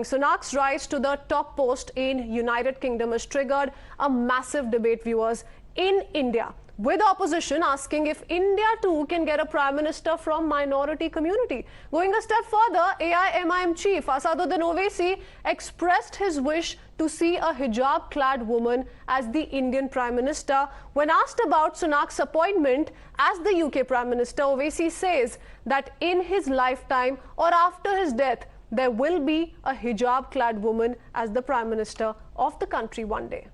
Sunak's rise to the top post in United Kingdom has triggered a massive debate, viewers, in India, with opposition asking if India too can get a prime minister from minority community. Going a step further, AIMIM chief Asaduddin Owaisi expressed his wish to see a hijab-clad woman as the Indian prime minister. When asked about Sunak's appointment as the UK prime minister, Owaisi says that in his lifetime or after his death, there will be a hijab-clad woman as the prime minister of the country one day.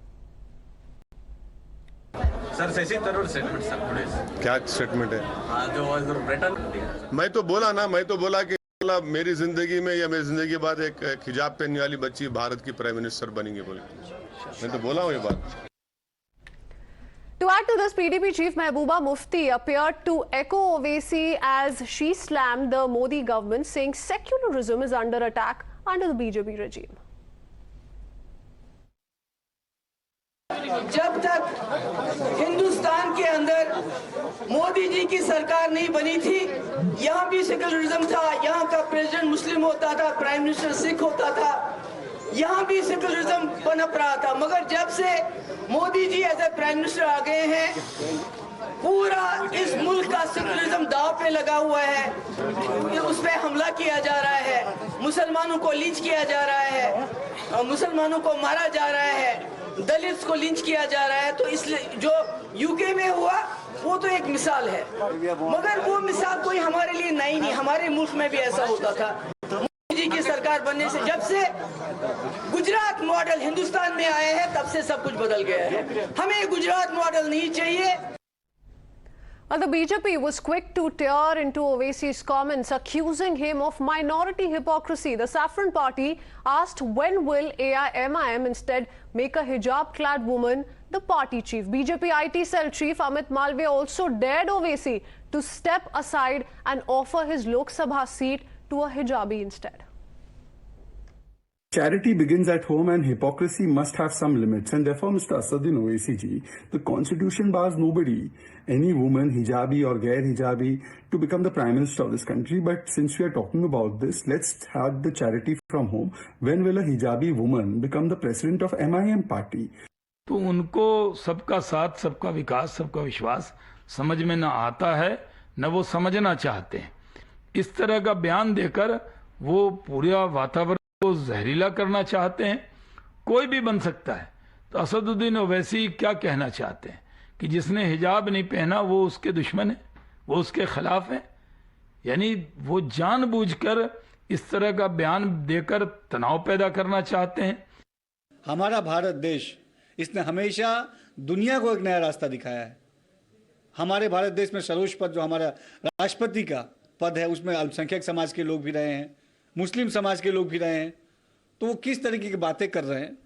Sir Shashi Tharoor statement sir please क्या statement है? जो was written मैं तो बोला कि मेरी जिंदगी में या मेरी जिंदगी के बाद एक हिजाब पहनने वाली बच्ची भारत की प्राइम मिनिस्टर बनेंगे बोल मैं तो बोला हूँ ये बात. To add to this, PDP chief Mehbooba Mufti appeared to echo Owaisi as she slammed the Modi government, saying secularism is under attack under the BJP regime. जब तक हिंदुस्तान के अंदर मोदी जी की सरकार नहीं बनी थी, यहाँ भी सेकुलरिज्म था. यहाँ का प्रेसिडेंट मुस्लिम होता था, प्राइम मिनिस्टर सिख होता था, यहाँ भी सेकुलरिज्म पनप रहा था. मगर जब से Modi ji as a prime minister आ गए हैं, पूरा इस मुल्क का सेकुलरिज्म दांव पे लगा हुआ है. उस पे हमला किया जा रहा है, मुसलमानों को लिंच किया जा रहा है, मुसलमानों को मारा जा रहा है, दलित्स को लिंच किया जा रहा है. तो इसलिए जो यूके में हुआ वो तो एक मिसाल है, मगर वो मिसाल कोई हमारे लिए नई नहीं. हमारे मुल्क में भी ऐसा होता था. मोदी जी की सरकार बनने से, जब से गुजरात मॉडल हिंदुस्तान में आए हैं, तब से सब कुछ बदल गया है. हमें गुजरात मॉडल नहीं चाहिए. Well, the BJP was quick to tear into Owaisi's comments, accusing him of minority hypocrisy. The Saffron Party asked when will AIMIM instead make a hijab-clad woman the party chief. BJP IT cell chief Amit Malviya also dared Owaisi to step aside and offer his Lok Sabha seat to a hijabi instead. Charity begins at home and hypocrisy must have some limits, and therefore, Mr. Asaduddin Owaisi ji, the constitution bars nobody, any woman, hijabi or gair hijabi, to become the prime minister of this country. But since we are talking about this, let's have the charity from home. When will a hijabi woman become the president of MIM party? तो उनको सबका साथ, सबका विकास, सबका विश्वास समझ में न आता है, न वो समझना चाहते हैं. इस तरह का बयान देकर वो पूरा वातावरण को जहरीला करना चाहते हैं. कोई भी बन सकता है. तो असदुद्दीन ओवैसी क्या कहना चाहते हैं कि जिसने हिजाब नहीं पहना वो उसके दुश्मन है, वो उसके खिलाफ है. यानी वो जानबूझकर इस तरह का बयान देकर तनाव पैदा करना चाहते हैं. हमारा भारत देश, इसने हमेशा दुनिया को एक नया रास्ता दिखाया है. हमारे भारत देश में सर्वोच्च पद जो हमारा राष्ट्रपति का पद है, उसमें अल्पसंख्यक समाज के लोग भी रहे हैं, मुस्लिम समाज के लोग भी रहे हैं. तो वो किस तरीके की बातें कर रहे हैं.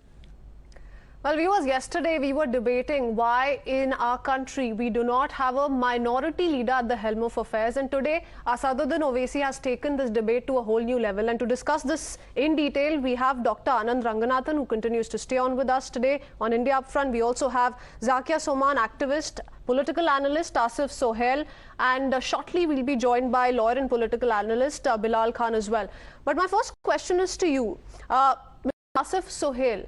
Well, viewers, yesterday we were debating why in our country we do not have a minority leader at the helm of affairs, and today Asaduddin Owaisi has taken this debate to a whole new level. And to discuss this in detail, we have Dr. Anand Ranganathan, who continues to stay on with us today on India Upfront. We also have Zakia Soman, activist, political analyst Asif Sohail, and shortly we'll be joined by lawyer and political analyst Bilal Khan as well. But my first question is to you, Asif Sohail.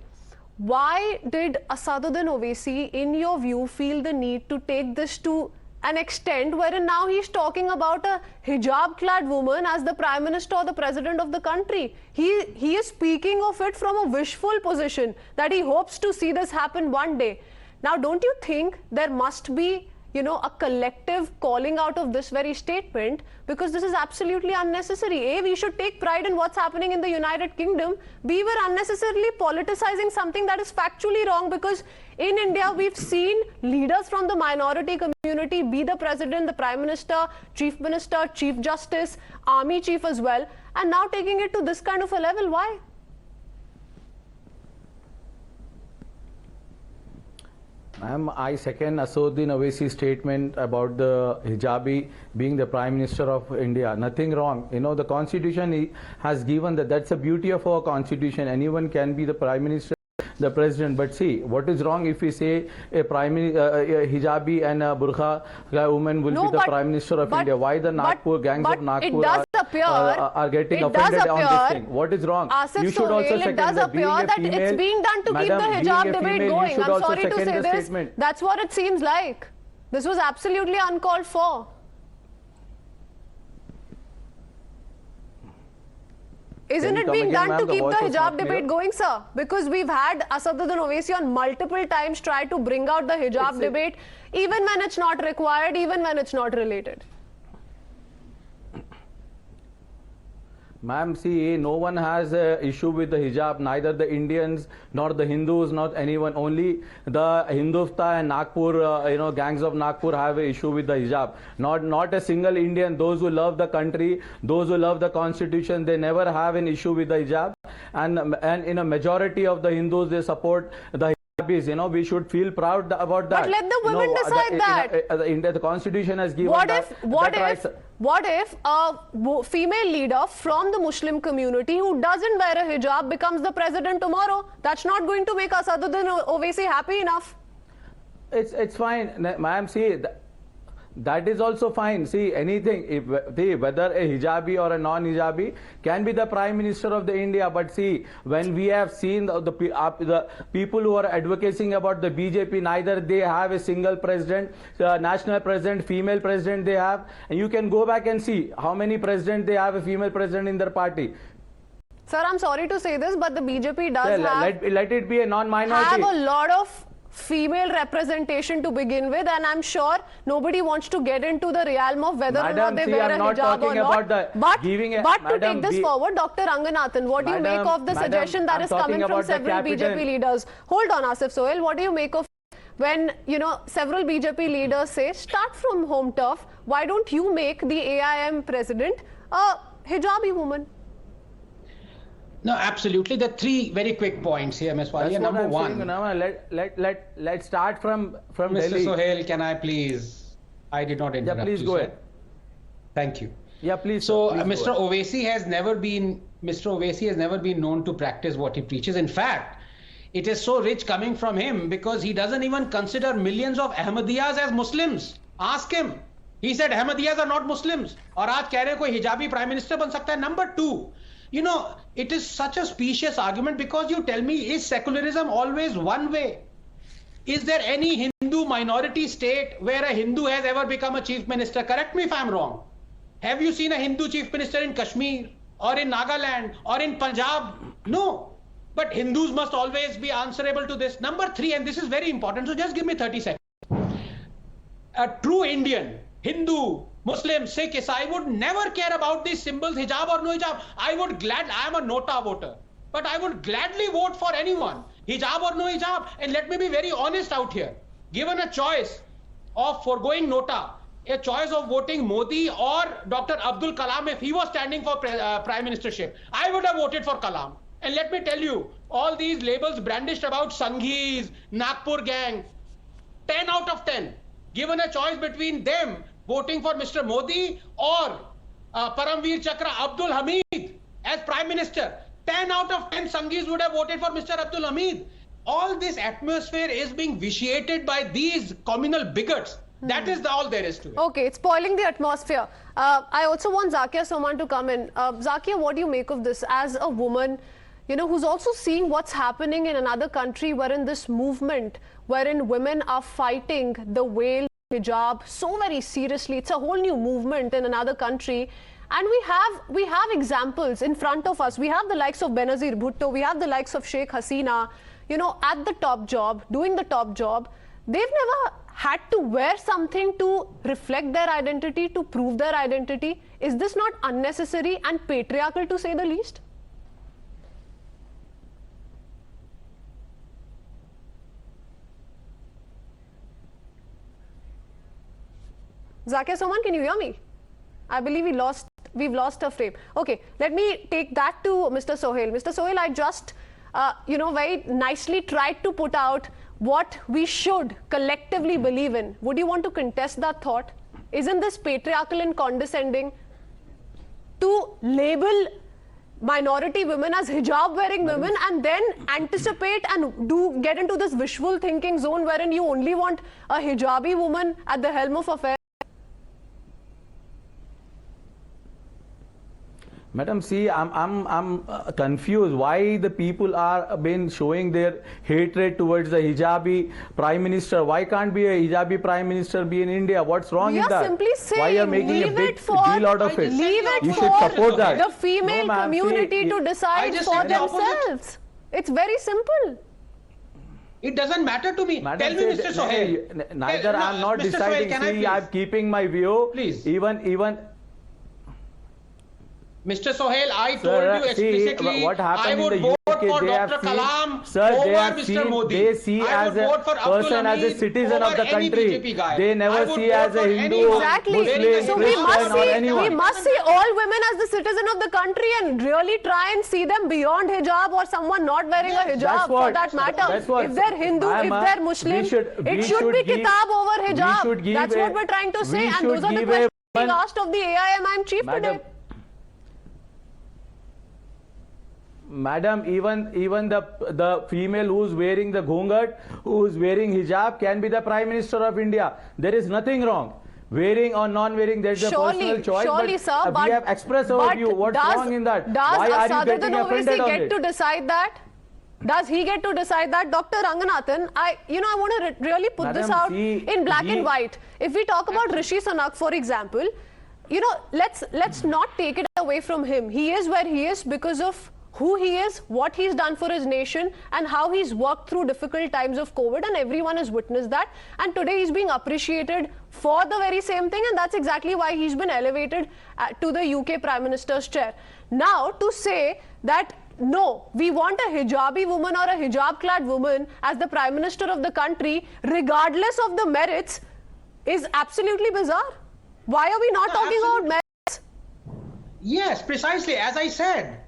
Why did Asaduddin Owaisi, in your view, feel the need to take this to an extent wherein now he's talking about a hijab-clad woman as the Prime Minister or the President of the country? He is speaking of it from a wishful position that he hopes to see this happen one day. Now, don't you think there must be, a collective calling out of this very statement, because this is absolutely unnecessary? A, we should take pride in what's happening in the United Kingdom. B, we're unnecessarily politicizing something that is factually wrong, because in India we've seen leaders from the minority community be the president, the prime minister, chief minister, chief justice, army chief as well, and now taking it to this kind of a level. Why? Ma'am, I second Asaduddin Owaisi's statement about the hijabi being the Prime Minister of India. Nothing wrong. The Constitution has given that. That's the beauty of our Constitution. Anyone can be the Prime Minister, the President. But see, what is wrong if we say a hijabi and a burqa woman will be the Prime Minister of India? Why the Nagpur, gangs of Nagpur? It does appear, are getting it does offended on this appear, thing. What is wrong? Asif You should also Sohail, it second does that being appear a that female, it's being done to keep Madam, the being hijab a debate female, you going. should I'm also sorry to second say the this. statement. That's what it seems like. This was absolutely uncalled for. Isn't it being done to keep the hijab debate going, sir? Because we've had Asaduddin Owaisi on multiple times try to bring out the hijab debate, even when it's not required, even when it's not related. Ma'am, see, no one has an issue with the hijab, neither the Indians, nor the Hindus, not anyone. Only the Hindutva and Nagpur, gangs of Nagpur have an issue with the hijab. Not a single Indian. Those who love the country, those who love the constitution, they never have an issue with the hijab. And in a majority of the Hindus, they support the hijabis. We should feel proud about that. But let the women decide that. The constitution has given What if a female leader from the Muslim community who doesn't wear a hijab becomes the president tomorrow? That's not going to make Asaduddin Owaisi happy enough. It's fine, ma'am. See, that is also fine. See, anything, whether a hijabi or a non-hijabi can be the prime minister of the India. But see, when we have seen the people who are advocating about the BJP, neither they have a single president, national president, female president they have. And you can go back and see how many presidents they have a female president in their party. Sir, I'm sorry to say this, but the BJP does let it be a non-minority. Have a lot of female representation to begin with, and I'm sure nobody wants to get into the realm of whether or not they wear a hijab or not. But to take this forward, Dr. Ranganathan, what do you make of the suggestion that is coming from several BJP leaders? Hold on, Asif Sohail, what do you make of when several BJP leaders say start from home turf? Why don't you make the AIM president a hijabi woman? No, absolutely. The three very quick points here, Ms. Walia. Number one. Let's start from Mr. Delhi. Sohail, can I please? I did not interrupt. Yeah, please you, go sir. ahead. Thank you. Yeah, please. So, please Mr. Owaisi has never been known to practice what he preaches. In fact, it is so rich coming from him because he doesn't even consider millions of Ahmadiyyas as Muslims. Ask him. He said Ahmadiyyas are not Muslims. और आज कह रहे हैं कोई हिजाबी prime minister बन सकता है. Number two. It is such a specious argument because you tell me, is secularism always one way? Is there any Hindu minority state where a Hindu has ever become a chief minister? Correct me if I'm wrong. Have you seen a Hindu chief minister in Kashmir or in Nagaland or in Punjab? No. But Hindus must always be answerable to this. Number three, and this is very important, so just give me 30 seconds. A true Indian, Hindu, Muslim, Sikh, I would never care about these symbols, hijab or no hijab. I am a Nota voter, but I would gladly vote for anyone, hijab or no hijab. And let me be very honest out here. Given a choice of foregoing Nota, a choice of voting Modi or Dr. Abdul Kalam, if he was standing for prime ministership, I would have voted for Kalam. And let me tell you, all these labels brandished about Sanghis, Nagpur gang, 10 out of 10. Given a choice between them, voting for Mr. Modi or Paramveer Chakra Abdul Hamid as Prime Minister, 10 out of 10 Sanghis would have voted for Mr. Abdul Hamid. All this atmosphere is being vitiated by these communal bigots. That is all there is to it. Okay, it's spoiling the atmosphere. I also want Zakia Soman to come in. Zakia, what do you make of this as a woman, who's also seeing what's happening in another country wherein this movement, wherein women are fighting the veil hijab so very seriously. It's a whole new movement in another country, and we have examples in front of us. We have the likes of Benazir Bhutto, we have the likes of Sheikh Hasina, at the top job, doing the top job. They've never had to wear something to reflect their identity, to prove their identity. Is this not unnecessary and patriarchal, to say the least? Zakia Soman, can you hear me? I believe we've lost her frame. Okay, let me take that to Mr. Sohail. Mr. Sohail, I just, very nicely tried to put out what we should collectively believe in. Would you want to contest that thought? Isn't this patriarchal and condescending to label minority women as hijab wearing women and then anticipate and get into this wishful thinking zone wherein you only want a hijabi woman at the helm of affairs? Madam, see, I'm confused why the people are been showing their hatred towards the hijabi prime minister. Why can't be a hijabi prime minister be in India? What's wrong in that? We are simply saying, why you're making a big deal out of it? Leave it you for should support that. the female community to decide for themselves. It's very simple. It doesn't matter to me. Madam, tell me, Mr. Sohail. Neither I'm not Mr. deciding. Sohail, See, I'm keeping my view. Please. Even. Mr. Sohail, I told you explicitly, what I would in the vote UK, for Dr. Kalam over Mr. Modi. They see I as would vote for a person, as a citizen of the country. They never see as a Hindu, Exactly. Muslim, So Christian we must see all women as the citizen of the country and really try and see them beyond hijab or someone not wearing a hijab for that matter. If they're Hindu, if they're Muslim, it should be kitab over hijab. That's what we're trying to say, and those are the questions being asked of the AIMIM chief today. Madam, even the female who's wearing the ghungat, who's wearing hijab, can be the Prime Minister of India. There is nothing wrong. Wearing or non-wearing, there's a personal choice. Surely, sir, we have expressed our view. What's wrong in that? Why are you getting offended on it? Does Asaduddin Owaisi get to decide that? Does he get to decide that? Dr. Ranganathan, I want to really put this out in black and white. If we talk about Rishi Sunak, for example, let's not take it away from him. He is where he is because of who he is, what he's done for his nation, and how he's worked through difficult times of COVID, and everyone has witnessed that. And today he's being appreciated for the very same thing, and that's exactly why he's been elevated to the UK Prime Minister's chair. Now, to say that no, we want a hijabi woman or a hijab-clad woman as the Prime Minister of the country, regardless of the merits, is absolutely bizarre. Why are we not talking about merits? Yes, precisely. As I said,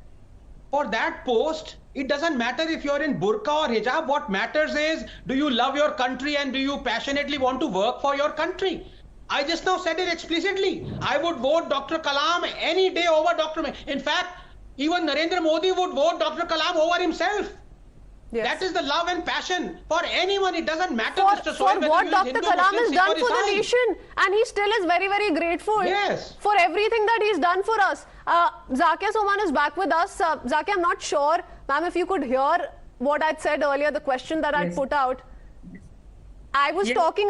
for that post, it doesn't matter if you're in burqa or hijab. What matters is, do you love your country and do you passionately want to work for your country? I just now said it explicitly. I would vote Dr. Kalam any day over Dr. In fact, even Narendra Modi would vote Dr. Kalam over himself. Yes. That is the love and passion for anyone. It doesn't matter, Mr. Sohail, for what Dr. Kalam has done for the nation, and he still is very, very grateful for everything that he's done for us. Zakia Soman is back with us. Zakia, I'm not sure, ma'am, if you could hear what I'd said earlier, the question that I'd put out. I was talking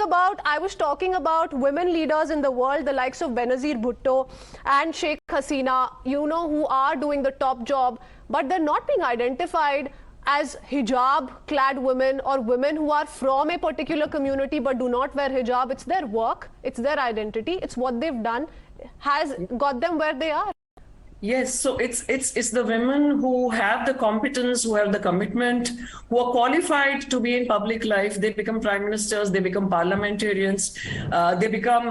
about women leaders in the world, the likes of Benazir Bhutto and Sheikh Hasina, who are doing the top job, but they're not being identified as hijab-clad women or women who are from a particular community but do not wear hijab. It's their work, it's their identity, it's what they've done has got them where they are. Yes, so it's the women who have the competence, who have the commitment, who are qualified to be in public life. They become prime ministers, they become parliamentarians, they become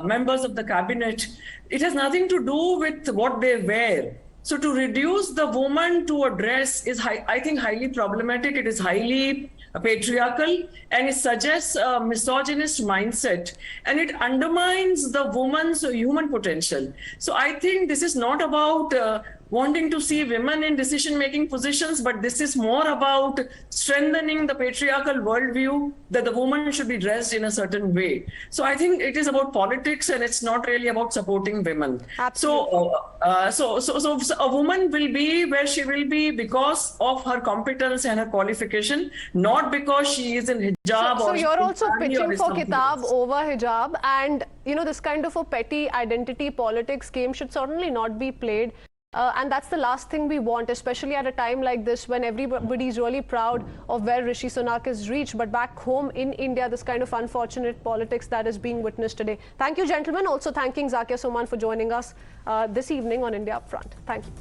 members of the cabinet. It has nothing to do with what they wear. So to reduce the woman to a dress is, I think, highly problematic. It is highly patriarchal, and it suggests a misogynist mindset, and it undermines the woman's human potential. So I think this is not about wanting to see women in decision-making positions, but this is more about strengthening the patriarchal worldview that the woman should be dressed in a certain way. So I think it is about politics, and it's not really about supporting women. Absolutely. So a woman will be where she will be because of her competence and her qualification, not because she is in hijab. So you're also pitching for kitab over hijab, and this kind of a petty identity politics game should certainly not be played. And that's the last thing we want, especially at a time like this when everybody's really proud of where Rishi Sunak has reached. But back home in India, this kind of unfortunate politics that is being witnessed today. Thank you, gentlemen. Also thanking Zakia Soman for joining us this evening on India Upfront. Thank you.